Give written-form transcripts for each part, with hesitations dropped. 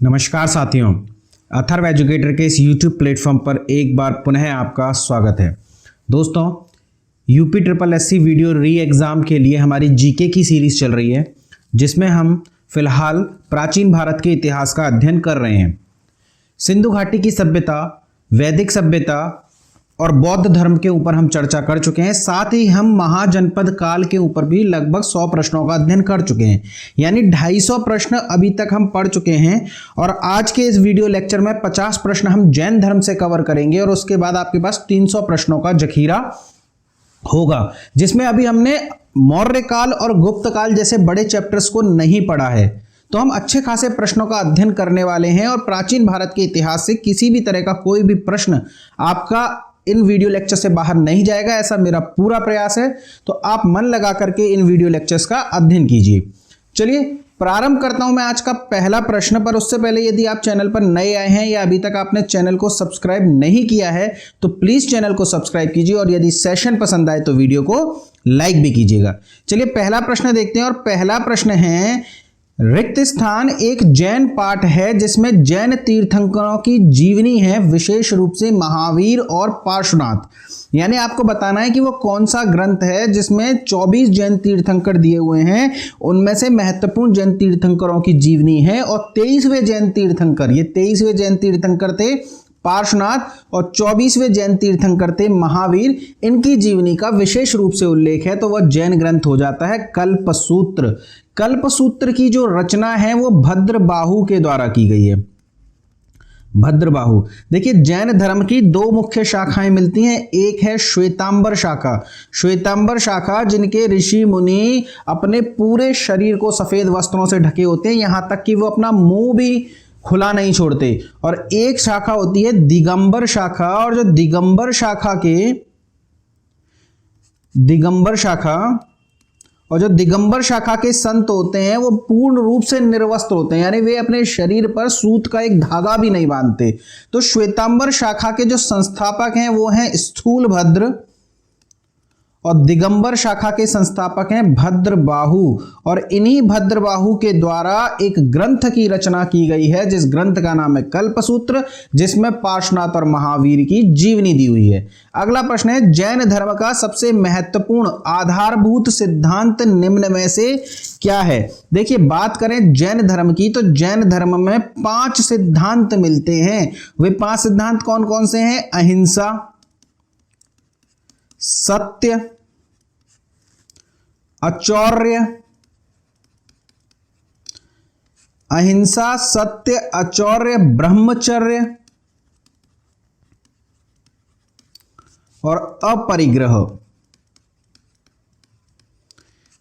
नमस्कार साथियों, अथर्व एजुकेटर के इस YouTube प्लेटफॉर्म पर एक बार पुनः आपका स्वागत है। दोस्तों, यूपी ट्रिपल एससी वीडियो री एग्ज़ाम के लिए हमारी जीके की सीरीज़ चल रही है, जिसमें हम फिलहाल प्राचीन भारत के इतिहास का अध्ययन कर रहे हैं। सिंधु घाटी की सभ्यता, वैदिक सभ्यता और बौद्ध धर्म के ऊपर हम चर्चा कर चुके हैं। साथ ही हम महाजनपद काल के ऊपर भी लगभग 100 प्रश्नों का अध्ययन कर चुके हैं, यानी 250 प्रश्न अभी तक हम पढ़ चुके हैं। और आज के इस वीडियो लेक्चर में 50 प्रश्न हम जैन धर्म से कवर करेंगे और उसके बाद आपके पास 300 प्रश्नों का जखीरा होगा, जिसमें अभी हमने मौर्य काल और गुप्त काल जैसे बड़े चैप्टर्स को नहीं पढ़ा है। तो हम अच्छे खासे प्रश्नों का अध्ययन करने वाले हैं और प्राचीन भारत के इतिहास से किसी भी तरह का कोई भी प्रश्न आपका इन वीडियो लेक्चर से बाहर नहीं जाएगा, ऐसा मेरा पूरा प्रयास है। तो आप मन लगा करके इन वीडियो लेक्चर्स का अध्ययन कीजिए। चलिए प्रारंभ करता हूं मैं आज का पहला प्रश्न। पर उससे पहले यदि आप चैनल पर नए आए हैं या अभी तक आपने चैनल को सब्सक्राइब नहीं किया है तो प्लीज चैनल को सब्सक्राइब कीजिए और यदि सेशन पसंद आए तो वीडियो को लाइक भी कीजिएगा। चलिए पहला प्रश्न देखते हैं और पहला प्रश्न है, रिक्त स्थान एक जैन पाठ है जिसमें जैन तीर्थंकरों की जीवनी है, विशेष रूप से महावीर और पार्श्वनाथ। यानी आपको बताना है कि वो कौन सा ग्रंथ है जिसमें 24 जैन तीर्थंकर दिए हुए हैं, उनमें से महत्वपूर्ण जैन तीर्थंकरों की जीवनी है। और 23वें जैन तीर्थंकर, ये 23वें जैन तीर्थंकर थे पार्श्वनाथ और 24वें जैन तीर्थंकर थे महावीर। इनकी जीवनी का विशेष रूप से उल्लेख है तो वह जैन ग्रंथ हो जाता है कल्पसूत्र। कल्पसूत्र की जो रचना है वो भद्रबाहु के द्वारा की गई है। भद्रबाहु, देखिए जैन धर्म की दो मुख्य शाखाएं मिलती हैं। एक है श्वेतांबर शाखा। श्वेतांबर शाखा जिनके ऋषि मुनि अपने पूरे शरीर को सफेद वस्त्रों से ढके होते हैं, यहां तक कि वो अपना मुंह भी खुला नहीं छोड़ते। और एक शाखा होती है दिगंबर शाखा, और जो दिगंबर शाखा के संत होते हैं वो पूर्ण रूप से निर्वस्त्र होते हैं, यानी वे अपने शरीर पर सूत का एक धागा भी नहीं बांधते। तो श्वेतांबर शाखा के जो संस्थापक हैं वो हैं स्थूलभद्र और दिगंबर शाखा के संस्थापक हैं भद्रबाहु। और इन्हीं भद्रबाहु के द्वारा एक ग्रंथ की रचना की गई है जिस ग्रंथ का नाम है कल्पसूत्र, जिसमें पार्श्वनाथ और महावीर की जीवनी दी हुई है। अगला प्रश्न है, जैन धर्म का सबसे महत्वपूर्ण आधारभूत सिद्धांत निम्न में से क्या है। देखिए बात करें जैन धर्म की तो जैन धर्म में 5 सिद्धांत मिलते हैं। वे 5 सिद्धांत कौन कौन से हैं? अहिंसा, सत्य, अचौर्य, अहिंसा, सत्य, अचौर्य, ब्रह्मचर्य और अपरिग्रह।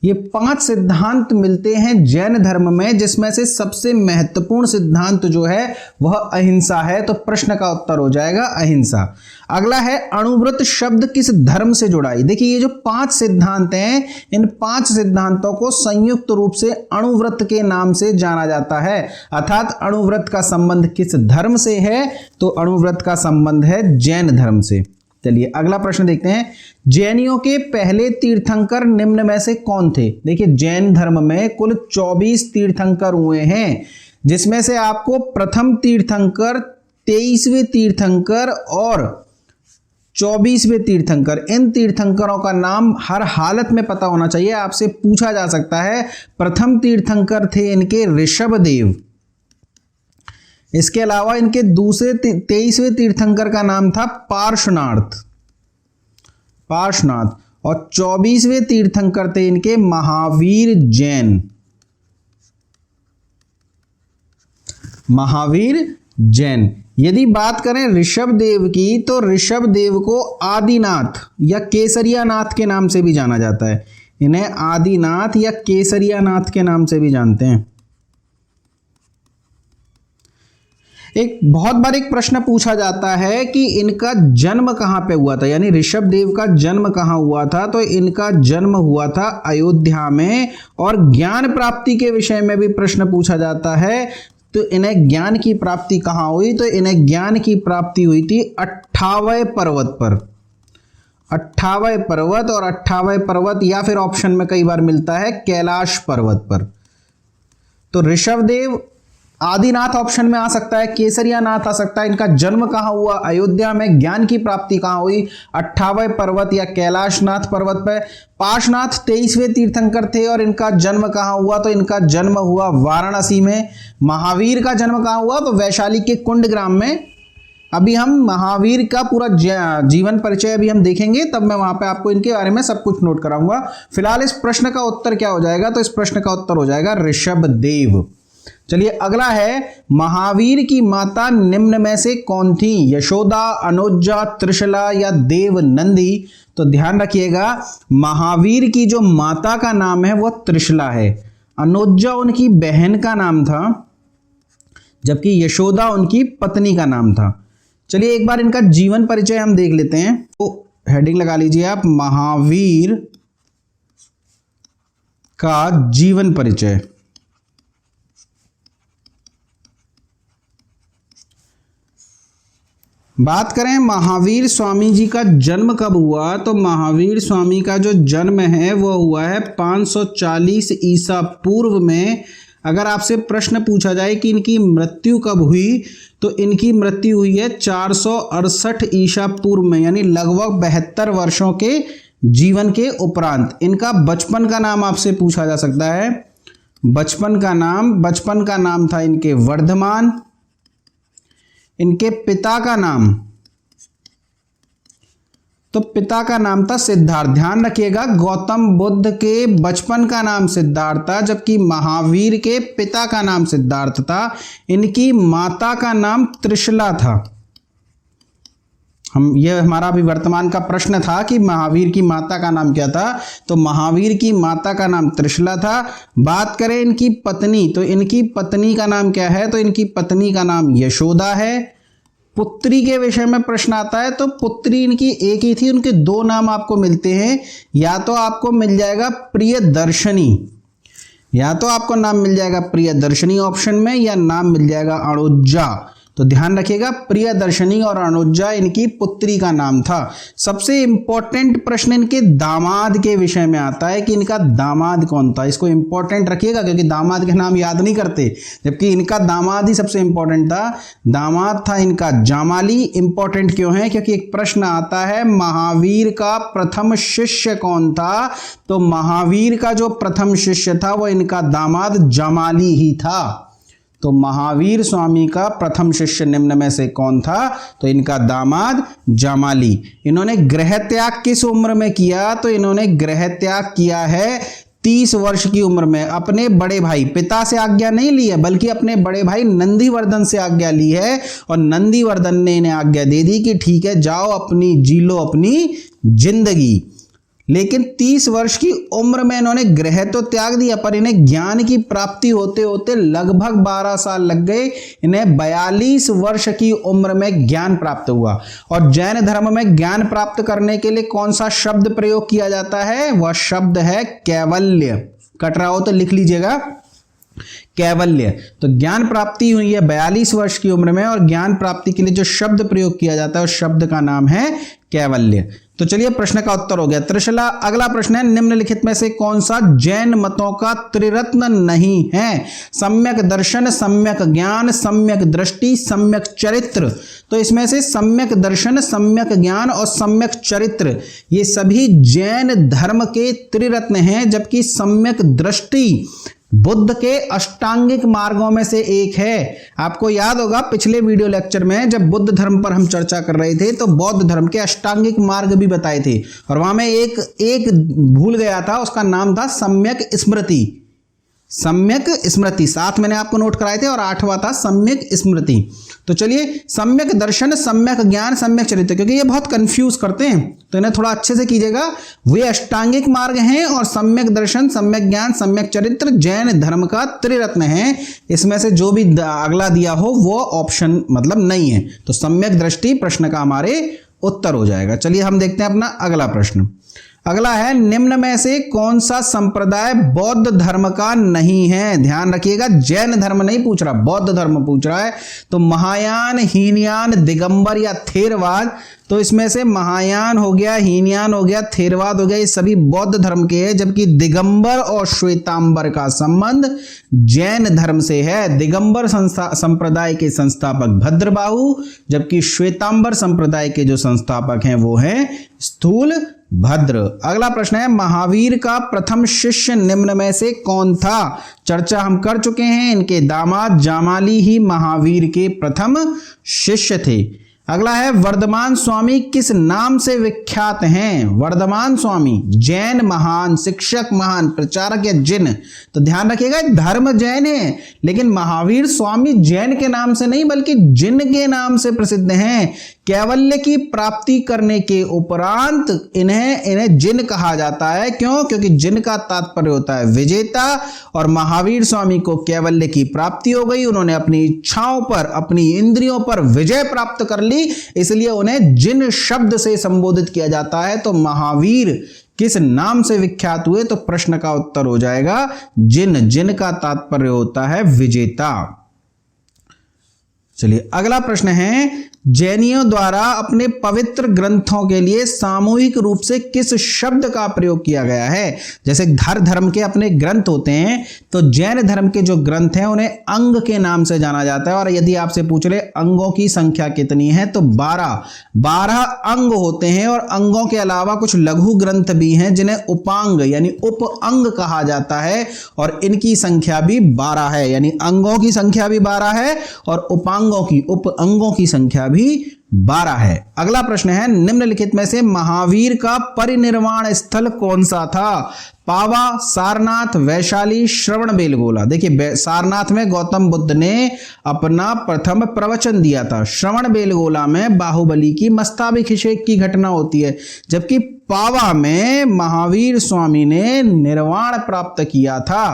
ये 5 सिद्धांत मिलते हैं जैन धर्म में, जिसमें से सबसे महत्वपूर्ण सिद्धांत जो है वह अहिंसा है। तो प्रश्न का उत्तर हो जाएगा अहिंसा। अगला है, अणुव्रत शब्द किस धर्म से जुड़ा है। देखिए ये जो 5 सिद्धांत हैं, इन 5 सिद्धांतों को संयुक्त रूप से अणुव्रत के नाम से जाना जाता है। अर्थात अणुव्रत का संबंध किस धर्म से है? तो अणुव्रत का संबंध है जैन धर्म से। चलिए अगला प्रश्न देखते हैं, जैनियों के पहले तीर्थंकर निम्न में से कौन थे। देखिए जैन धर्म में कुल 24 तीर्थंकर हुए हैं, जिसमें से आपको प्रथम तीर्थंकर, 23वें तीर्थंकर और 24वें तीर्थंकर, इन तीर्थंकरों का नाम हर हालत में पता होना चाहिए। आपसे पूछा जा सकता है। प्रथम तीर्थंकर थे इनके ऋषभदेव। इसके अलावा इनके दूसरे 23वें तीर्थंकर का नाम था पार्श्वनाथ। और 24वें तीर्थंकर थे इनके महावीर जैन। यदि बात करें ऋषभदेव की तो ऋषभदेव को आदिनाथ या केसरिया नाथ के नाम से भी जाना जाता है। इन्हें आदिनाथ या केसरिया नाथ के नाम से भी जानते हैं। एक बहुत बार एक प्रश्न पूछा जाता है कि इनका जन्म कहां पे हुआ था, यानी ऋषभदेव का जन्म कहां हुआ था। तो इनका जन्म हुआ था अयोध्या में। और ज्ञान प्राप्ति के विषय में भी प्रश्न पूछा जाता है तो इन्हें ज्ञान की प्राप्ति कहां हुई। तो इन्हें ज्ञान की प्राप्ति हुई थी 58वें पर्वत पर। 58वें पर्वत, और 58वें पर्वत या फिर ऑप्शन में कई बार मिलता है कैलाश पर्वत पर। तो ऋषभदेव आदिनाथ ऑप्शन में आ सकता है, केसरिया नाथ आ सकता है। इनका जन्म कहाँ हुआ? अयोध्या में। ज्ञान की प्राप्ति कहाँ हुई? 58वें पर्वत या कैलाशनाथ पर्वत पर। पार्श्वनाथ 23वें तीर्थंकर थे और इनका जन्म कहाँ हुआ? तो इनका जन्म हुआ वाराणसी में। महावीर का जन्म कहाँ हुआ? तो वैशाली के कुंड ग्राम में। अभी हम महावीर का पूरा जीवन परिचय अभी हम देखेंगे, तब मैं वहां पे आपको इनके बारे में सब कुछ नोट कराऊंगा। फिलहाल इस प्रश्न का उत्तर क्या हो जाएगा? तो इस प्रश्न का उत्तर हो जाएगा ऋषभदेव। चलिए अगला है, महावीर की माता निम्न में से कौन थी? यशोदा, अनुजा, त्रिशला या देवनंदी? तो ध्यान रखिएगा, महावीर की जो माता का नाम है वो त्रिशला है। अनुजा उनकी बहन का नाम था, जबकि यशोदा उनकी पत्नी का नाम था। चलिए एक बार इनका जीवन परिचय हम देख लेते हैं। तो हेडिंग लगा लीजिए आप, महावीर का जीवन परिचय। बात करें महावीर स्वामी जी का जन्म कब हुआ, तो महावीर स्वामी का जो जन्म है वो हुआ है 540 ईसा पूर्व में। अगर आपसे प्रश्न पूछा जाए कि इनकी मृत्यु कब हुई, तो इनकी मृत्यु हुई है 468 ईसा पूर्व में, यानी लगभग 72 वर्षों के जीवन के उपरांत। इनका बचपन का नाम आपसे पूछा जा सकता है। बचपन का नाम था इनके वर्धमान। इनके पिता का नाम, तो पिता का नाम था सिद्धार्थ। ध्यान रखिएगा, गौतम बुद्ध के बचपन का नाम सिद्धार्थ था, जबकि महावीर के पिता का नाम सिद्धार्थ था। इनकी माता का नाम त्रिशला था। यह हमारा अभी वर्तमान का प्रश्न था कि महावीर की माता का नाम क्या था, तो महावीर की माता का नाम त्रिशला था। बात करें इनकी पत्नी, तो इनकी पत्नी का नाम क्या है? तो इनकी पत्नी का नाम यशोदा है। पुत्री के विषय में प्रश्न आता है, तो पुत्री इनकी एक ही थी, उनके दो नाम आपको मिलते हैं। या तो आपको मिल जाएगा प्रियदर्शनी, या तो आपको नाम मिल जाएगा प्रियदर्शनी ऑप्शन में, या नाम मिल जाएगा अनुजा। तो ध्यान रखिएगा, प्रियदर्शनी और अनुजा इनकी पुत्री का नाम था। सबसे इंपॉर्टेंट प्रश्न इनके दामाद के विषय में आता है कि इनका दामाद कौन था। इसको इंपॉर्टेंट रखिएगा, क्योंकि दामाद के नाम याद नहीं करते, जबकि इनका दामाद ही सबसे इंपॉर्टेंट था। दामाद था इनका जामाली। इंपॉर्टेंट क्यों है? क्योंकि एक प्रश्न आता है, महावीर का प्रथम शिष्य कौन था? तो महावीर का जो प्रथम शिष्य था वो इनका दामाद जामाली ही था। तो महावीर स्वामी का प्रथम शिष्य निम्न में से कौन था? तो इनका दामाद जामाली। इन्होंने गृह त्याग किस उम्र में किया? तो इन्होंने गृह त्याग किया है 30 वर्ष की उम्र में। अपने बड़े भाई, पिता से आज्ञा नहीं ली है, बल्कि अपने बड़े भाई नंदीवर्धन से आज्ञा ली है, और नंदीवर्धन ने इन्हें आज्ञा दे दी कि ठीक है, जाओ अपनी जी लो अपनी जिंदगी। लेकिन 30 वर्ष की उम्र में इन्होंने गृह तो त्याग दिया, पर इन्हें ज्ञान की प्राप्ति होते होते लगभग 12 साल लग गए। इन्हें 42 वर्ष की उम्र में ज्ञान प्राप्त हुआ। और जैन धर्म में ज्ञान प्राप्त करने के लिए कौन सा शब्द प्रयोग किया जाता है? वह शब्द है कैवल्य। कट रहा हो तो लिख लीजिएगा, कैवल्य। तो ज्ञान प्राप्ति हुई है 42 वर्ष की उम्र में, और ज्ञान प्राप्ति के लिए जो शब्द प्रयोग किया जाता है उस शब्द का नाम है कैवल्य। तो चलिए प्रश्न का उत्तर हो गया त्रिशला। अगला प्रश्न है, निम्नलिखित में से कौन सा जैन मतों का त्रिरत्न नहीं है? सम्यक दर्शन, सम्यक ज्ञान, सम्यक दृष्टि, सम्यक चरित्र। तो इसमें से सम्यक दर्शन, सम्यक ज्ञान और सम्यक चरित्र ये सभी जैन धर्म के त्रिरत्न हैं, जबकि सम्यक दृष्टि बुद्ध के अष्टांगिक मार्गों में से एक है। आपको याद होगा पिछले वीडियो लेक्चर में जब बुद्ध धर्म पर हम चर्चा कर रहे थे, तो बौद्ध धर्म के अष्टांगिक मार्ग भी बताए थे, और वहां में एक भूल गया था, उसका नाम था सम्यक स्मृति। सम्यक स्मृति 7 मैंने आपको नोट कराए थे, और 8वां था सम्यक स्मृति। तो चलिए, सम्यक दर्शन, सम्यक ज्ञान, सम्यक चरित्र, क्योंकि ये बहुत कंफ्यूज करते हैं, तो इन्हें थोड़ा अच्छे से कीजिएगा। वे अष्टांगिक मार्ग हैं, और सम्यक दर्शन, सम्यक ज्ञान, सम्यक चरित्र जैन धर्म का त्रिरत्न है। इसमें से जो भी अगला दिया हो वो ऑप्शन मतलब नहीं है। तो सम्यक दृष्टि प्रश्न का हमारे उत्तर हो जाएगा। चलिए हम देखते हैं अपना अगला प्रश्न। अगला है निम्न में से कौन सा संप्रदाय बौद्ध धर्म का नहीं है। ध्यान रखिएगा, जैन धर्म नहीं पूछ रहा, बौद्ध धर्म पूछ रहा है। तो महायान, हीनयान, दिगंबर या थेरवाद, तो इसमें से महायान हो गया, हीनयान हो गया, थेरवाद हो गया, ये सभी बौद्ध धर्म के हैं, जबकि दिगंबर और श्वेतांबर का संबंध जैन धर्म से है। दिगंबर संप्रदाय के संस्थापक भद्रबाहु, जबकि श्वेतांबर संप्रदाय के जो संस्थापक हैं वो हैं स्थूल भद्र। अगला प्रश्न है महावीर का प्रथम शिष्य निम्न में से कौन था। चर्चा हम कर चुके हैं, इनके दामाद जामाली ही महावीर के प्रथम शिष्य थे। अगला है वर्धमान स्वामी किस नाम से विख्यात हैं। वर्धमान स्वामी जैन महान, शिक्षक महान, प्रचारक या जिन। तो ध्यान रखिएगा धर्म जैन है, लेकिन महावीर स्वामी जैन के नाम से नहीं बल्कि जिन के नाम से प्रसिद्ध हैं। कैवल्य की प्राप्ति करने के उपरांत इन्हें जिन कहा जाता है। क्यों? क्योंकि जिन का तात्पर्य होता है विजेता, और महावीर स्वामी को कैवल्य की प्राप्ति हो गई, उन्होंने अपनी इच्छाओं पर, अपनी इंद्रियों पर विजय प्राप्त कर ली, इसलिए उन्हें जिन शब्द से संबोधित किया जाता है। तो महावीर किस नाम से विख्यात हुए, तो प्रश्न का उत्तर हो जाएगा जिन। जिन का तात्पर्य होता है विजेता। चलिए अगला प्रश्न है जैनियों द्वारा अपने पवित्र ग्रंथों के लिए सामूहिक रूप से किस शब्द का प्रयोग किया गया है। जैसे धर्म के अपने ग्रंथ होते हैं, तो जैन धर्म के जो ग्रंथ हैं उन्हें अंग के नाम से जाना जाता है। और यदि आपसे पूछ ले अंगों की संख्या कितनी है, तो 12 अंग होते हैं। और अंगों के अलावा कुछ लघु ग्रंथ भी हैं जिन्हें उपांग यानी उप अंग कहा जाता है, और इनकी संख्या भी 12 है। यानी अंगों की संख्या भी 12 है और उपांगों की, उप अंगों की संख्या भी 12 है। अगला प्रश्न है निम्नलिखित में से महावीर का परिनिर्वाण स्थल कौन सा था। पावा, सारनाथ, वैशाली, श्रवणबेलगोला। देखिए सारनाथ में गौतम बुद्ध ने अपना प्रथम प्रवचन दिया था, श्रवणबेलगोला में बाहुबली की मस्ताभिषेक की घटना होती है, जबकि पावा में महावीर स्वामी ने निर्वाण प्राप्त किया था।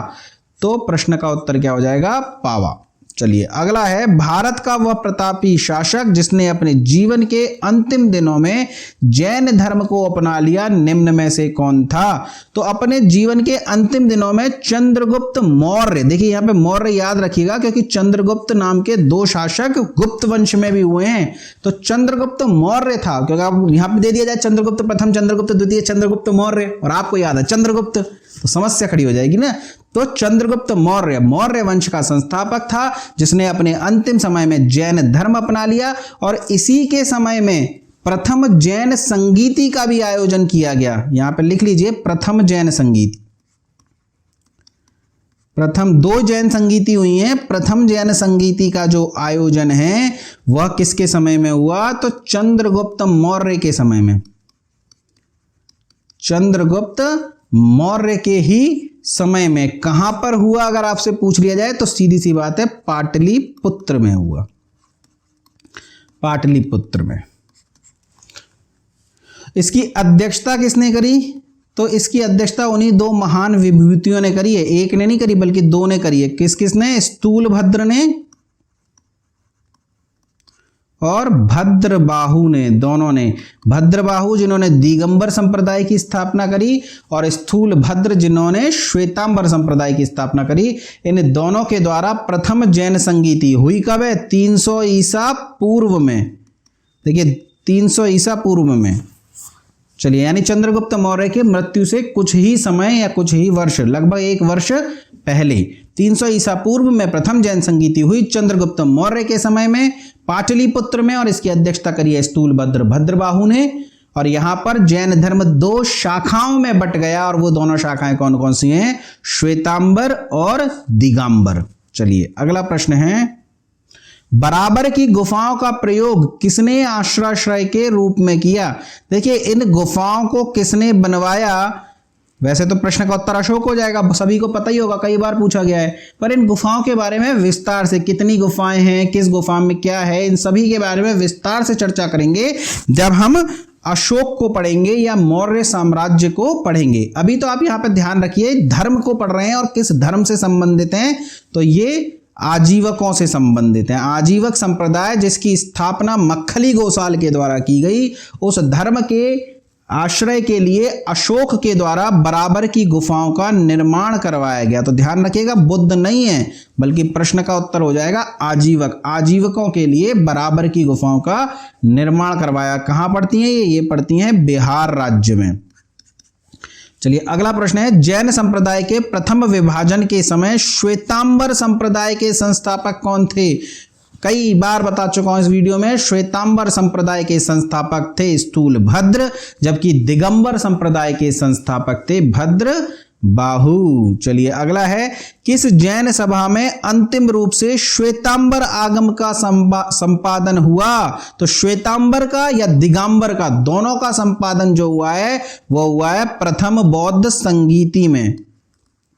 तो प्रश्न का उत्तर क्या हो जाएगा? पावा। चलिए अगला है भारत का वह प्रतापी शासक जिसने अपने जीवन के अंतिम दिनों में जैन धर्म को अपना लिया, निम्न में से कौन था। तो अपने जीवन के अंतिम दिनों में चंद्रगुप्त मौर्य। देखिए यहाँ पे मौर्य याद रखिएगा, क्योंकि चंद्रगुप्त नाम के 2 शासक गुप्त वंश में भी हुए हैं। तो चंद्रगुप्त मौर्य था, क्योंकि आप यहाँ पे दे दिया जाए चंद्रगुप्त प्रथम, चंद्रगुप्त द्वितीय, चंद्रगुप्त मौर्य, और आपको याद है चंद्रगुप्त, तो समस्या खड़ी हो जाएगी ना। तो चंद्रगुप्त मौर्य मौर्य वंश का संस्थापक था, जिसने अपने अंतिम समय में जैन धर्म अपना लिया, और इसी के समय में प्रथम जैन संगीति का भी आयोजन किया गया। यहां पर लिख लीजिए प्रथम जैन संगीति। प्रथम 2 जैन संगीति हुई हैं। प्रथम जैन संगीति का जो आयोजन है वह किसके समय में हुआ, तो चंद्रगुप्त मौर्य के समय में। चंद्रगुप्त मौर्य के ही समय में। कहां पर हुआ अगर आपसे पूछ लिया जाए, तो सीधी सी बात है पाटलिपुत्र में हुआ, पाटलिपुत्र में। इसकी अध्यक्षता किसने करी, तो इसकी अध्यक्षता उन्हीं 2 महान विभूतियों ने करी है। एक ने नहीं करी बल्कि 2 ने करी है। किसने? स्थूलभद्र ने और भद्रबाहु ने, दोनों ने। भद्रबाहु जिन्होंने दिगंबर संप्रदाय की स्थापना करी, और स्थूलभद्र जिन्होंने श्वेतांबर संप्रदाय की स्थापना करी। इन दोनों के द्वारा प्रथम जैन संगीति हुई कब है? 300 ईसा पूर्व में। देखिए 300 ईसा पूर्व में। चलिए यानी चंद्रगुप्त मौर्य की मृत्यु से कुछ ही समय या कुछ ही वर्ष, लगभग 1 वर्ष पहले 300 ईसा पूर्व में प्रथम जैन संगीति हुई चंद्रगुप्त मौर्य के समय में पाटलिपुत्र में, और इसकी अध्यक्षता करी है स्थूलभद्र भद्रबाहु ने। और यहां पर जैन धर्म 2 शाखाओं में बट गया, और वो दोनों शाखाएं कौन कौन सी हैं? श्वेतांबर और दिगंबर। चलिए अगला प्रश्न है बराबर की गुफाओं का प्रयोग किसने आश्रय के रूप में किया। देखिए इन गुफाओं को किसने बनवाया, वैसे तो प्रश्न का उत्तर अशोक हो जाएगा, सभी को पता ही होगा, कई बार पूछा गया है। पर इन गुफाओं के बारे में विस्तार से, कितनी गुफाएं हैं, किस गुफा में क्या है, इन सभी के बारे में विस्तार से चर्चा करेंगे जब हम अशोक को पढ़ेंगे या मौर्य साम्राज्य को पढ़ेंगे। अभी तो आप यहाँ पर ध्यान रखिए धर्म को पढ़ रहे हैं, और किस धर्म से संबंधित हैं, तो ये आजीवकों से संबंधित हैं। आजीवक संप्रदाय जिसकी स्थापना मक्खली गोसाल के द्वारा की गई, उस धर्म के आश्रय के लिए अशोक के द्वारा बराबर की गुफाओं का निर्माण करवाया गया। तो ध्यान रखिएगा, बुद्ध नहीं है, बल्कि प्रश्न का उत्तर हो जाएगा आजीवक। आजीवकों के लिए बराबर की गुफाओं का निर्माण करवाया। कहां पड़ती हैं ये पड़ती हैं बिहार राज्य में। चलिए अगला प्रश्न है, जैन संप्रदाय के प्रथम विभाजन के समय श्वेतांबर संप्रदाय के संस्थापक कौन थे? कई बार बता चुका हूं इस वीडियो में, श्वेतांबर संप्रदाय के संस्थापक थे स्थूलभद्र, जबकि दिगंबर संप्रदाय के संस्थापक थे भद्रबाहु। चलिए अगला है, किस जैन सभा में अंतिम रूप से श्वेतांबर आगम का संपादन हुआ? तो श्वेतांबर का या दिगंबर का, दोनों का संपादन जो हुआ है वो हुआ है प्रथम बौद्ध संगीति में।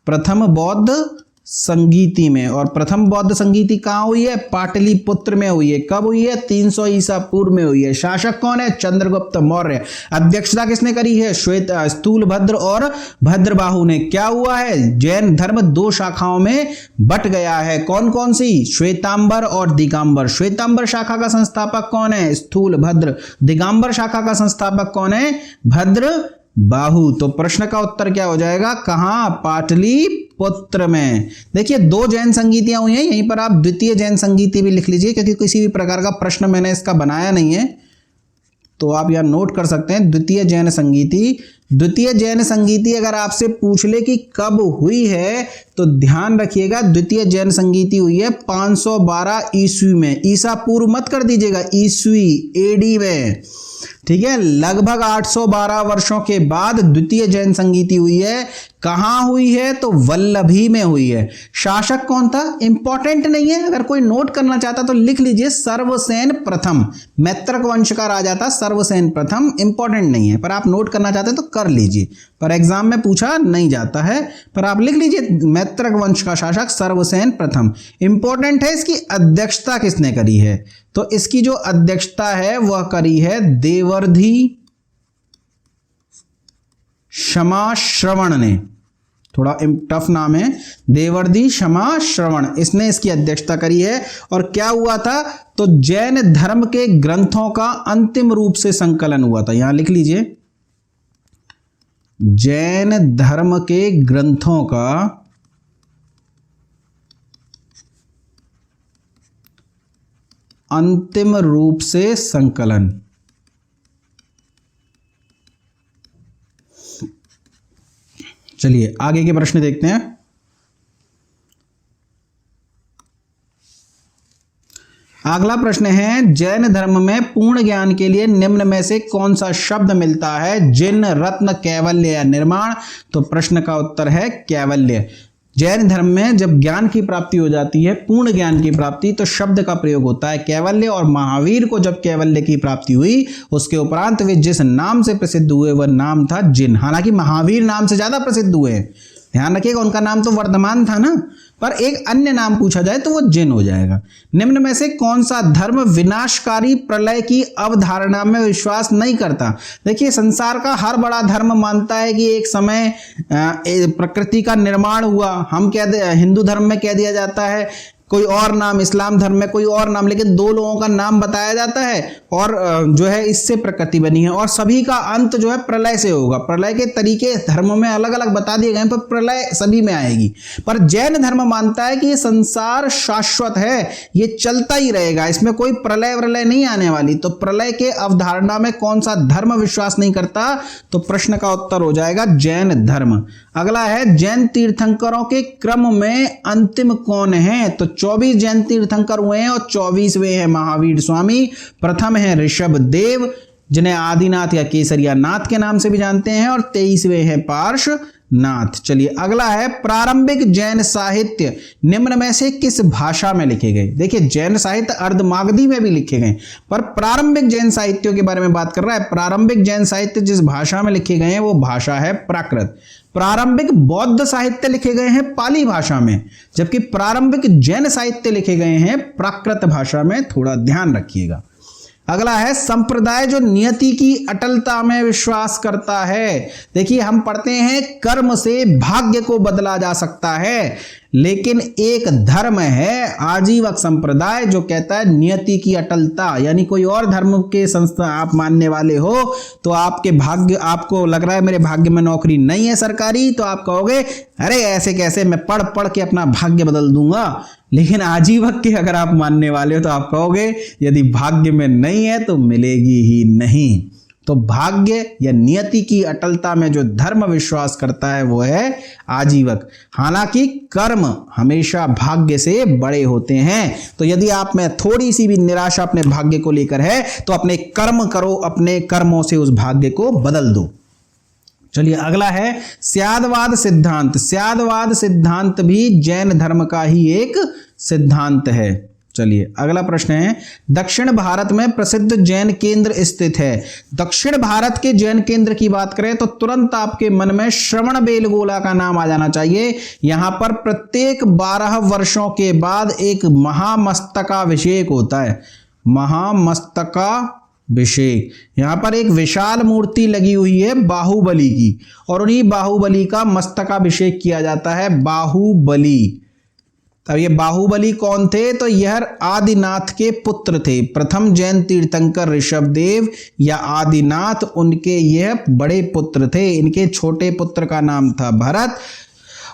प्रथम बौद्ध संगीति में। और प्रथम बौद्ध संगीति कहां हुई है? पाटलिपुत्र में हुई है। कब हुई है? 300 ईसा पूर्व में हुई है। शासक कौन है? चंद्रगुप्त मौर्य। अध्यक्षता किसने करी है? स्थूलभद्र और भद्रबाहु ने। क्या हुआ है? जैन धर्म दो शाखाओं में बट गया है। कौन कौन सी? श्वेतांबर और दिगंबर। श्वेतांबर शाखा का संस्थापक कौन है? स्थूलभद्र। दिगंबर शाखा का संस्थापक कौन है? भद्रबाहु। तो प्रश्न का उत्तर क्या हो जाएगा? कहां? पाटलिपुत्र में। देखिए दो जैन संगीतियां हुई हैं, यहीं पर आप द्वितीय जैन संगीति भी लिख लीजिए, क्योंकि किसी भी प्रकार का प्रश्न मैंने इसका बनाया नहीं है, तो आप यहां नोट कर सकते हैं द्वितीय जैन संगीति। द्वितीय जैन संगीति अगर आपसे पूछ ले कि कब हुई है, तो ध्यान रखिएगा द्वितीय जैन संगीति हुई है 512 ईस्वी में। ईसा पूर्व मत कर दीजिएगा, ईस्वी एडी में। ठीक है, लगभग 812 वर्षों के बाद द्वितीय जैन संगीति हुई है। कहां हुई है? तो वल्लभी में हुई है। शासक कौन था? इंपॉर्टेंट नहीं है, अगर कोई नोट करना चाहता तो लिख लीजिए सर्वसेन प्रथम। मैत्रक वंश का राजा था सर्वसेन प्रथम, इंपॉर्टेंट नहीं है, पर आप नोट करना चाहते तो कर लीजिए, पर एग्जाम में पूछा नहीं जाता है, पर आप लिख लीजिए मैत्रक वंश का शासक सर्वसेन प्रथम। इंपॉर्टेंट है इसकी अध्यक्षता किसने करी है? तो इसकी जो अध्यक्षता है वह करी है देवर्धि क्षमा श्रवण ने। थोड़ा टफ नाम है, देवर्धि क्षमा श्रवण, इसने इसकी अध्यक्षता करी है। और क्या हुआ था? तो जैन धर्म के ग्रंथों का अंतिम रूप से संकलन हुआ था। यहां लिख लीजिए, जैन धर्म के ग्रंथों का अंतिम रूप से संकलन। चलिए आगे के प्रश्न देखते हैं। अगला प्रश्न है, जैन धर्म में पूर्ण ज्ञान के लिए निम्न में से कौन सा शब्द मिलता है? जिन, रत्न, कैवल्य या निर्माण? तो प्रश्न का उत्तर है कैवल्य। जैन धर्म में जब ज्ञान की प्राप्ति हो जाती है, पूर्ण ज्ञान की प्राप्ति, तो शब्द का प्रयोग होता है कैवल्य। और महावीर को जब कैवल्य की प्राप्ति हुई, उसके उपरांत वे जिस नाम से प्रसिद्ध हुए वह नाम था जिन। हालांकि महावीर नाम से ज्यादा प्रसिद्ध हुए, ध्यान रखिएगा, उनका नाम तो वर्धमान था ना, पर एक अन्य नाम पूछा जाए तो वो जिन हो जाएगा। निम्न में से कौन सा धर्म विनाशकारी प्रलय की अवधारणा में विश्वास नहीं करता? देखिए संसार का हर बड़ा धर्म मानता है कि एक समय प्रकृति का निर्माण हुआ। हम हिंदू धर्म में कह दिया जाता है कोई और नाम, इस्लाम धर्म में कोई और नाम, लेकिन दो लोगों का नाम बताया जाता है और जो है इससे प्रकृति बनी है, और सभी का अंत जो है प्रलय से होगा। प्रलय के तरीके धर्मों में अलग अलग बता दिए गए, पर प्रलय सभी में आएगी। पर जैन धर्म मानता है कि ये संसार शाश्वत है, ये चलता ही रहेगा, इसमें कोई प्रलय व्रलय नहीं आने वाली। तो प्रलय के अवधारणा में कौन सा धर्म विश्वास नहीं करता? तो प्रश्न का उत्तर हो जाएगा जैन धर्म। अगला है, जैन तीर्थंकरों के क्रम में अंतिम कौन है? तो 24 जैन तीर्थंकर हुए हैं और 24वें हैं महावीर स्वामी। प्रथम है ऋषभ देव, जिन्हें आदिनाथ या केसरिया नाथ के नाम से भी जानते हैं, और 23वें हैं पार्श्वनाथ। चलिए अगला है, प्रारंभिक जैन साहित्य निम्न में से किस भाषा में लिखे गए? देखिए जैन साहित्य अर्धमागधी में भी लिखे गए, पर प्रारंभिक जैन साहित्यों के बारे में बात कर रहा है। प्रारंभिक जैन साहित्य जिस भाषा में लिखे गए हैं वो भाषा है प्राकृत। प्रारंभिक बौद्ध साहित्य लिखे गए हैं पाली भाषा में, जबकि प्रारंभिक जैन साहित्य लिखे गए हैं प्राकृत भाषा में। थोड़ा ध्यान रखिएगा। अगला है संप्रदाय जो नियति की अटलता में विश्वास करता है। देखिए हम पढ़ते हैं कर्म से भाग्य को बदला जा सकता है, लेकिन एक धर्म है आजीवक संप्रदाय जो कहता है नियति की अटलता, यानी कोई और धर्म के संस्था आप मानने वाले हो तो आपके भाग्य, आपको लग रहा है मेरे भाग्य में नौकरी नहीं है सरकारी, तो आप कहोगे अरे ऐसे कैसे, मैं पढ़ पढ़ के अपना भाग्य बदल दूंगा। लेकिन आजीवक के अगर आप मानने वाले हो तो आप कहोगे यदि भाग्य में नहीं है तो मिलेगी ही नहीं। तो भाग्य या नियति की अटलता में जो धर्म विश्वास करता है वो है आजीवक। हालांकि कर्म हमेशा भाग्य से बड़े होते हैं, तो यदि आप में थोड़ी सी भी निराशा अपने भाग्य को लेकर है तो अपने कर्म करो, अपने कर्मों से उस भाग्य को बदल दो। चलिए अगला है स्यादवाद सिद्धांत। स्यादवाद सिद्धांत भी जैन धर्म का ही एक सिद्धांत है। चलिए अगला प्रश्न है दक्षिण भारत में प्रसिद्ध जैन केंद्र स्थित है। दक्षिण भारत के जैन केंद्र की बात करें तो तुरंत आपके मन में श्रवणबेलगोला का नाम आ जाना चाहिए। यहां पर प्रत्येक 12 वर्षों के बाद एक महामस्तकाभिषेक होता है। महामस्तकाभिषेक, यहां पर एक विशाल मूर्ति लगी हुई है बाहुबली की, और उन्हीं बाहुबली का मस्तकाभिषेक किया जाता है। बाहुबली, अब ये बाहुबली कौन थे? तो यह आदिनाथ के पुत्र थे। प्रथम जैन तीर्थंकर ऋषभदेव या आदिनाथ उनके यह बड़े पुत्र थे। इनके छोटे पुत्र का नाम था भरत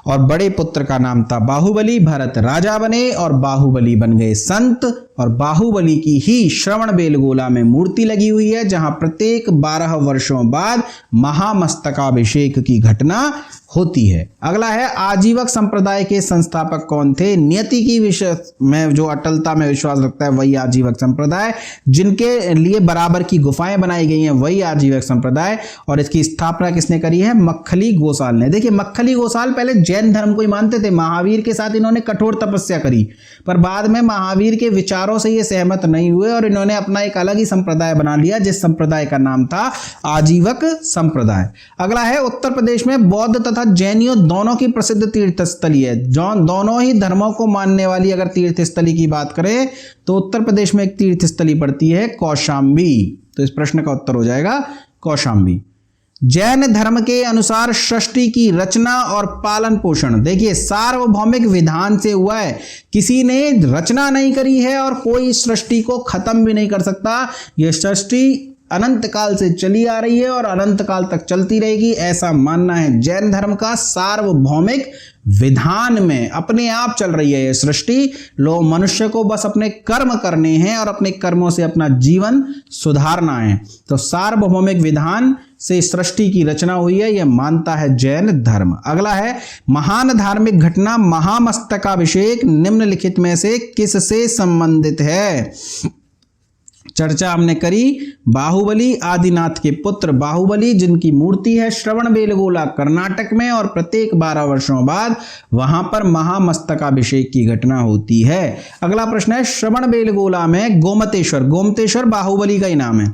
और बड़े पुत्र का नाम था बाहुबली। भरत राजा बने और बाहुबली बन गए संत, और बाहुबली की ही श्रवणबेलगोला में मूर्ति लगी हुई है जहां प्रत्येक 12 वर्षों बाद महामस्तकाभिषेक की घटना होती है। अगला है आजीवक संप्रदाय के संस्थापक कौन थे? नियति की विषय में जो अटलता में विश्वास रखता है वही आजीवक संप्रदाय। जिनके लिए बराबर की गुफाएं बनाई गई हैं वही आजीवक संप्रदाय। और इसकी स्थापना किसने करी है? मक्खली गोसाल ने। देखिए मक्खली गोसाल पहले जैन धर्म को ही मानते थे। महावीर के साथ इन्होंने कठोर तपस्या करी, पर बाद में महावीर के विचारों से ये सहमत नहीं हुए और इन्होंने अपना एक अलग ही संप्रदाय बना लिया, जिस संप्रदाय का नाम था आजीवक संप्रदाय। अगला है उत्तर प्रदेश में बौद्ध तथा जैनियों दोनों की प्रसिद्ध तीर्थस्थली है। दोनों ही धर्मों को मानने वाली अगर तीर्थस्थली की बात करें तो उत्तर प्रदेश में एक तीर्थस्थली पड़ती है कौशाम्बी। तो इस प्रश्न का उत्तर हो जाएगा कौशाम्बी। जैन धर्म के अनुसार सृष्टि की रचना और पालन पोषण देखिए सार्वभौमिक विधान से हुआ है। किसी ने रचना नहीं करी है और कोई सृष्टि को खत्म भी नहीं कर सकता। यह सृष्टि अनंत काल से चली आ रही है और अनंत काल तक चलती रहेगी, ऐसा मानना है जैन धर्म का। सार्वभौमिक विधान में अपने आप चल रही है यह सृष्टि। लोग मनुष्य को बस अपने कर्म करने हैं और अपने कर्मों से अपना जीवन सुधारना है। तो सार्वभौमिक विधान से सृष्टि की रचना हुई है, यह मानता है जैन धर्म। अगला है महान धार्मिक घटना महामस्तकाभिषेक निम्नलिखित में से किससे संबंधित है? चर्चा हमने करी बाहुबली, आदिनाथ के पुत्र बाहुबली जिनकी मूर्ति है श्रवणबेलगोला कर्नाटक में, और प्रत्येक 12 वर्षों बाद वहां पर महामस्तकाभिषेक की घटना होती है। अगला प्रश्न है श्रवणबेलगोला में गोमतेश्वर। गोमतेश्वर बाहुबली का ही नाम है,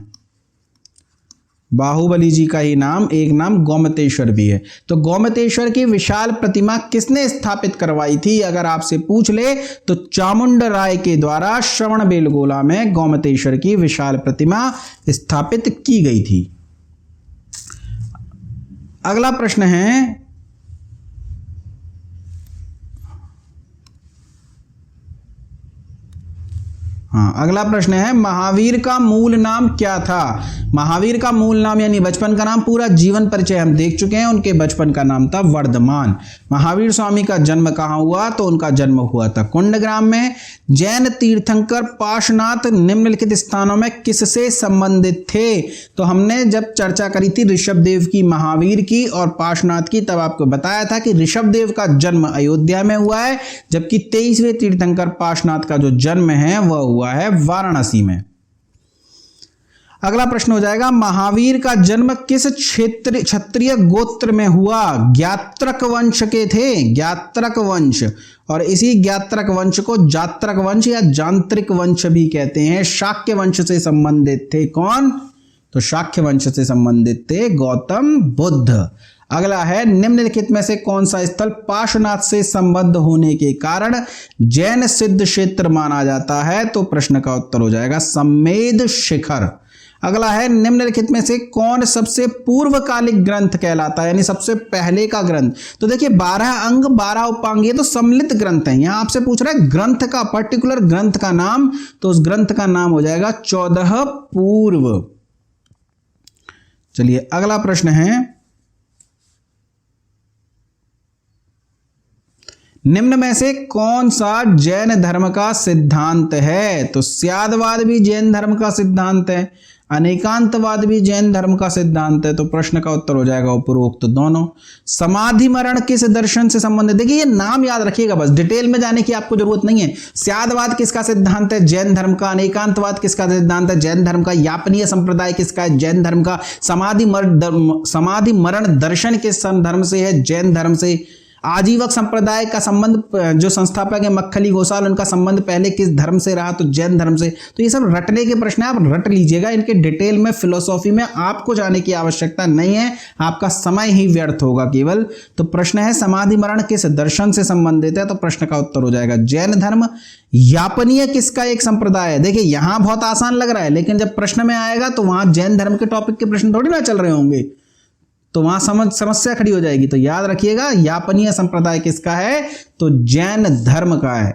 बाहुबली जी का ही नाम, एक नाम गोमतेश्वर भी है। तो गोमतेश्वर की विशाल प्रतिमा किसने स्थापित करवाई थी? अगर आपसे पूछ ले तो चामुंड राय के द्वारा श्रवणबेलगोला में गोमतेश्वर की विशाल प्रतिमा स्थापित की गई थी। अगला प्रश्न है अगला प्रश्न है महावीर का मूल नाम क्या था? महावीर का मूल नाम यानी बचपन का नाम, पूरा जीवन परिचय हम देख चुके हैं। उनके बचपन का नाम था वर्धमान। महावीर स्वामी का जन्म कहाँ हुआ? तो उनका जन्म हुआ था कुंडग्राम में। जैन तीर्थंकर पार्श्वनाथ निम्नलिखित स्थानों में किससे संबंधित थे? तो हमने जब चर्चा करी थी ऋषभदेव की, महावीर की और पार्श्वनाथ की, तब आपको बताया था कि ऋषभदेव का जन्म अयोध्या में हुआ है, जबकि 23वें तीर्थंकर पार्श्वनाथ का जो जन्म है वह हुआ है वाराणसी में। अगला प्रश्न हो जाएगा महावीर का जन्म किस क्षत्रिय गोत्र में हुआ? ज्ञात्रक वंश के थे, ज्ञात्रक वंश। और इसी ज्ञात्रक वंश को जात्रक वंश या जांत्रिक वंश भी कहते हैं। शाक्य वंश से संबंधित थे कौन? तो शाक्य वंश से संबंधित थे गौतम बुद्ध। अगला है निम्नलिखित में से कौन सा स्थल पार्श्वनाथ से संबद्ध होने के कारण जैन सिद्ध क्षेत्र माना जाता है? तो प्रश्न का उत्तर हो जाएगा सम्मेद शिखर। अगला है निम्नलिखित में से कौन सबसे पूर्वकालिक ग्रंथ कहलाता है, यानी सबसे पहले का ग्रंथ? तो देखिए 12 अंग 12 उपांग, ये तो सम्मिलित ग्रंथ है। यहां आपसे पूछ रहा है ग्रंथ का, पर्टिकुलर ग्रंथ का नाम, तो उस ग्रंथ का नाम हो जाएगा 14 पूर्व। चलिए अगला प्रश्न है, निम्न में से कौन सा जैन धर्म का सिद्धांत है? तो स्यादवाद भी जैन धर्म का सिद्धांत है, अनेकांतवाद भी जैन धर्म का सिद्धांत है। तो प्रश्न का उत्तर हो जाएगा उपरोक्त दोनों। समाधि मरण किस दर्शन से संबंधित? देखिए ये नाम याद रखिएगा, बस डिटेल में जाने की आपको जरूरत नहीं है। स्यादवाद किसका सिद्धांत है? जैन धर्म का। अनेकांतवाद किसका सिद्धांत है? जैन धर्म का। यापनीय संप्रदाय किसका है? जैन धर्म का। समाधि मरण दर्शन किस धर्म से है? जैन धर्म से। आजीवक संप्रदाय का संबंध, जो संस्थापक है मक्खली घोषाल, उनका संबंध पहले किस धर्म से रहा? तो जैन धर्म से। तो ये सब रटने के प्रश्न है, आप रट लीजिएगा। इनके डिटेल में फिलोसॉफी में आपको जाने की आवश्यकता नहीं है, आपका समय ही व्यर्थ होगा केवल। तो प्रश्न है समाधि मरण किस दर्शन से संबंधित है? तो प्रश्न का उत्तर हो जाएगा जैन धर्म। यापनीय किसका एक संप्रदाय है? देखिए यहां बहुत आसान लग रहा है, लेकिन जब प्रश्न में आएगा तो वहां जैन धर्म के टॉपिक के प्रश्न थोड़ी ना चल रहे होंगे, तो वहां समस्या खड़ी हो जाएगी। तो याद रखिएगा यापनीय संप्रदाय किसका है? तो जैन धर्म का है।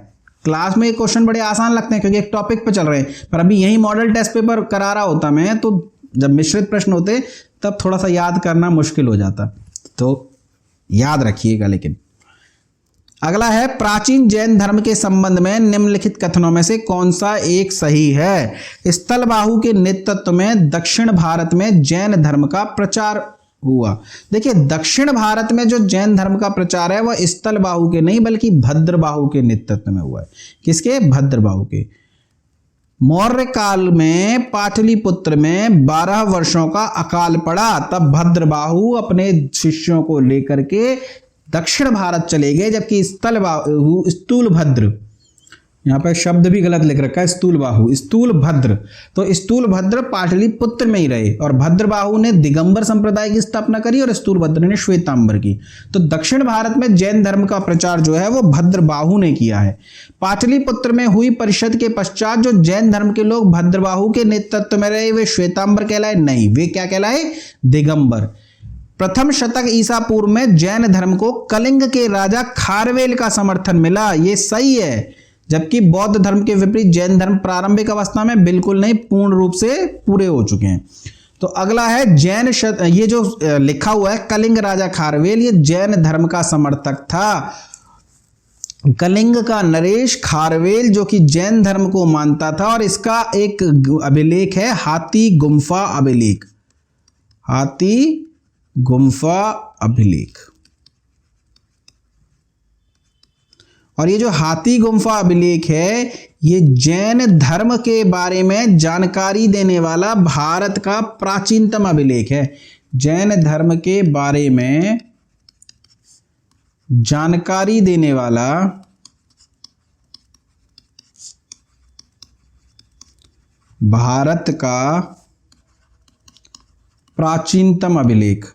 क्लास में ये क्वेश्चन बड़े आसान लगते हैं क्योंकि एक टॉपिक पे चल रहे हैं, पर अभी यही मॉडल टेस्ट पेपर करा रहा होता मैं, तो जब मिश्रित प्रश्न होते तब थोड़ा सा याद करना मुश्किल हो जाता। तो याद रखिएगा। लेकिन अगला है प्राचीन जैन धर्म के संबंध में निम्नलिखित कथनों में से कौन सा एक सही है? स्थलबाहु के नेतृत्व में दक्षिण भारत में जैन धर्म का प्रचार हुआ। देखिए दक्षिण भारत में जो जैन धर्म का प्रचार है वह स्थलबाहु के नहीं बल्कि भद्रबाहु के नेतृत्व में हुआ है। किसके? भद्रबाहु के। मौर्य काल में पाटलिपुत्र में 12 वर्षों का अकाल पड़ा, तब भद्रबाहु अपने शिष्यों को लेकर के दक्षिण भारत चले गए, जबकि स्थूलभद्र, यहाँ पर शब्द भी गलत लिख रखा है, स्थूलबाहु, स्थूलभद्र, तो स्थूलभद्र पाटलिपुत्र में ही रहे और भद्रबाहु ने दिगंबर संप्रदाय की स्थापना करी और स्थूलभद्र ने श्वेतांबर की। तो दक्षिण भारत में जैन धर्म का प्रचार जो है वो भद्रबाहु ने किया है। पाटलिपुत्र में हुई परिषद के पश्चात जो जैन धर्म के लोग भद्रबाहु के नेतृत्व में रहे वे श्वेतांबर कहलाए? नहीं, वे क्या कहलाए? दिगंबर। प्रथम शतक ईसा पूर्व में जैन धर्म को कलिंग के राजा खारवेल का समर्थन मिला, ये सही है। जबकि बौद्ध धर्म के विपरीत जैन धर्म प्रारंभिक अवस्था में बिल्कुल नहीं, पूर्ण रूप से पूरे हो चुके हैं। तो अगला है ये जो लिखा हुआ है कलिंग राजा खारवेल, ये जैन धर्म का समर्थक था। कलिंग का नरेश खारवेल जो कि जैन धर्म को मानता था, और इसका एक अभिलेख है हाथी गुम्फा अभिलेख। हाथी गुम्फा अभिलेख। और ये जो हाथी गुम्फा अभिलेख है ये जैन धर्म के बारे में जानकारी देने वाला भारत का प्राचीनतम अभिलेख है। जैन धर्म के बारे में जानकारी देने वाला भारत का प्राचीनतम अभिलेख।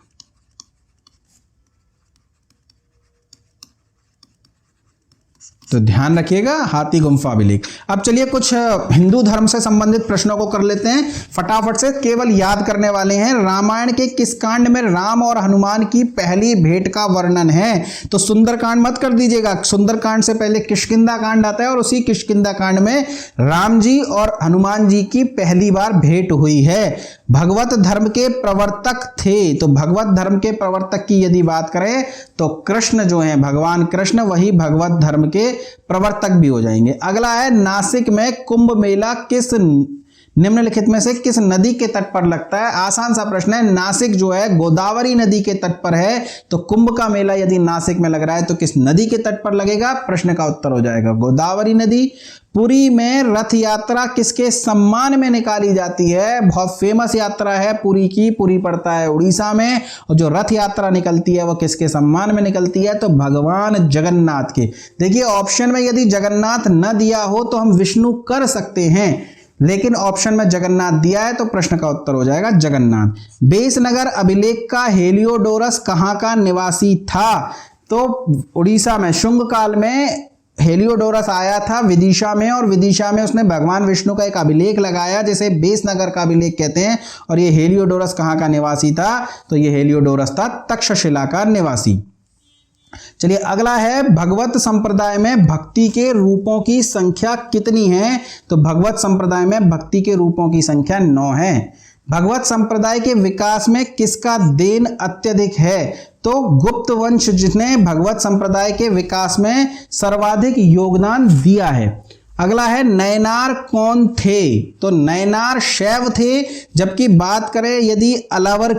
तो ध्यान रखिएगा हाथी गुम्फा अभिलेख। अब चलिए कुछ हिंदू धर्म से संबंधित प्रश्नों को कर लेते हैं फटाफट से, केवल याद करने वाले हैं। रामायण के किस कांड में राम और हनुमान की पहली भेंट का वर्णन है? तो सुंदरकांड मत कर दीजिएगा, सुंदरकांड से पहले किष्किंधा कांड आता है और उसी किष्किंधा कांड में राम जी और हनुमान जी की पहली बार भेंट हुई है। भगवत धर्म के प्रवर्तक थे, तो भगवत धर्म के प्रवर्तक की यदि बात करें तो कृष्ण जो है, भगवान कृष्ण, वही भगवत धर्म के प्रवर्तक भी हो जाएंगे। अगला है नासिक में कुंभ मेला किस निम्नलिखित में से किस नदी के तट पर लगता है? आसान सा प्रश्न है। नासिक जो है गोदावरी नदी के तट पर है, तो कुंभ का मेला यदि नासिक में लग रहा है तो किस नदी के तट पर लगेगा? प्रश्न का उत्तर हो जाएगा गोदावरी नदी। पुरी में रथ यात्रा किसके सम्मान में निकाली जाती है? बहुत फेमस यात्रा है पुरी की, पुरी पड़ता है उड़ीसा में, और जो रथ यात्रा निकलती है वो किसके सम्मान में निकलती है? तो भगवान जगन्नाथ के। देखिए ऑप्शन में यदि जगन्नाथ न दिया हो तो हम विष्णु कर सकते हैं, लेकिन ऑप्शन में जगन्नाथ दिया है तो प्रश्न का उत्तर हो जाएगा जगन्नाथ। बेसनगर अभिलेख का हेलियोडोरस कहां का निवासी था? तो उड़ीसा में शुंग काल में हेलियोडोरस आया था विदिशा में, और विदिशा में उसने भगवान विष्णु का एक अभिलेख लगाया जिसे बेसनगर का अभिलेख कहते हैं। और ये हेलियोडोरस कहां का निवासी था? तो ये हेलियोडोरस था तक्षशिला का निवासी। चलिए अगला है, भगवत संप्रदाय में भक्ति के रूपों की संख्या कितनी है? तो भगवत संप्रदाय में भक्ति के रूपों की संख्या 9 है। भगवत संप्रदाय के विकास में किसका देन अत्यधिक है? तो गुप्त वंश जिसने भगवत संप्रदाय के विकास में सर्वाधिक योगदान दिया है। अगला है, नयनार कौन थे? तो नयनार शैव थे, जबकि बात करें यदि अलवर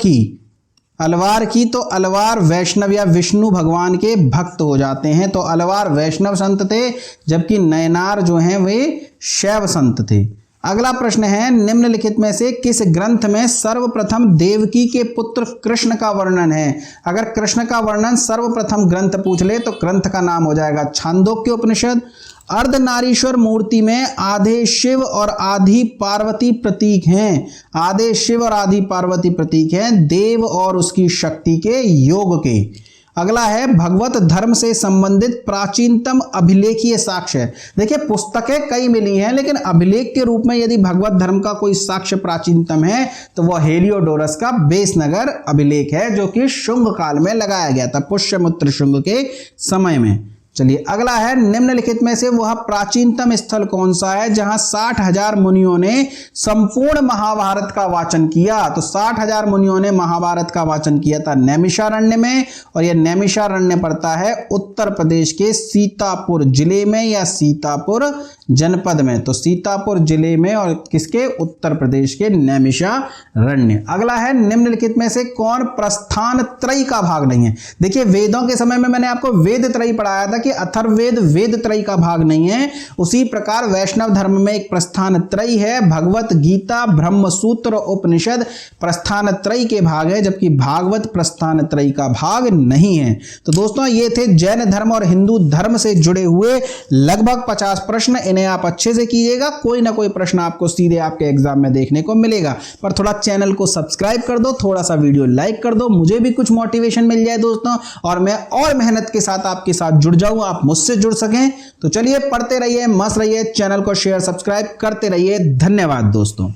की तो अलवार वैष्णव या विष्णु भगवान के भक्त हो जाते हैं, तो अलवार वैष्णव संत थे, जबकि नयनार जो हैं वे शैव संत थे। अगला प्रश्न है, निम्नलिखित में से किस ग्रंथ में सर्वप्रथम देवकी के पुत्र कृष्ण का वर्णन है? अगर कृष्ण का वर्णन सर्वप्रथम ग्रंथ पूछ ले तो ग्रंथ का नाम हो जाएगा छांदोग्य उपनिषद। अर्धनारीश्वर मूर्ति में आधे शिव और आधी पार्वती प्रतीक हैं। आधे शिव और आधी पार्वती प्रतीक हैं देव और उसकी शक्ति के योग के। अगला है, भगवत धर्म से संबंधित प्राचीनतम अभिलेखीय साक्ष्य। देखिए पुस्तकें कई मिली हैं, लेकिन अभिलेख के रूप में यदि भगवत धर्म का कोई साक्ष्य प्राचीनतम है तो वह हेलियोडोरस का बेसनगर अभिलेख है, जो कि शुंग काल में लगाया गया था, पुष्यमित्र शुंग के समय में। चलिए अगला है, निम्नलिखित में से वह प्राचीनतम स्थल कौन सा है जहां 60,000 मुनियों ने संपूर्ण महाभारत का वाचन किया? तो 60,000 मुनियों ने महाभारत का वाचन किया था नैमिषारण्य में, और यह नैमिषारण्य पड़ता है उत्तर प्रदेश के सीतापुर जिले में या सीतापुर जनपद में। तो सीतापुर जिले में और किसके? उत्तर प्रदेश के नैमिषारण्य। अगला है, निम्नलिखित में से कौन प्रस्थान त्रयी का भाग नहीं है? देखिए वेदों के समय में मैंने आपको वेद त्रयी पढ़ाया था कि अथर्ववेद वेद त्रयी का भाग नहीं है। उसी प्रकार वैष्णव धर्म में एक प्रस्थान त्रयी है, भगवत गीता ब्रह्मसूत्र उपनिषद प्रस्थान त्रयी के भाग है, जबकि भागवत प्रस्थान त्रयी का भाग नहीं है। तो दोस्तों ये थे जैन धर्म और हिंदू धर्म से जुड़े हुए लगभग 50 प्रश्न। इन्हें आप अच्छे से कीजिएगा, कोई ना कोई प्रश्न आपको सीधे आपके एग्जाम में देखने को मिलेगा। पर थोड़ा चैनल को सब्सक्राइब कर दो, थोड़ा सा वीडियो लाइक कर दो, मुझे भी कुछ मोटिवेशन मिल जाए दोस्तों, और मैं और मेहनत के साथ आपके साथ जुड़ जाऊं, आप मुझसे जुड़ सकें। तो चलिए पढ़ते रहिए, मस्त रहिए, चैनल को शेयर सब्सक्राइब करते रहिए। धन्यवाद दोस्तों।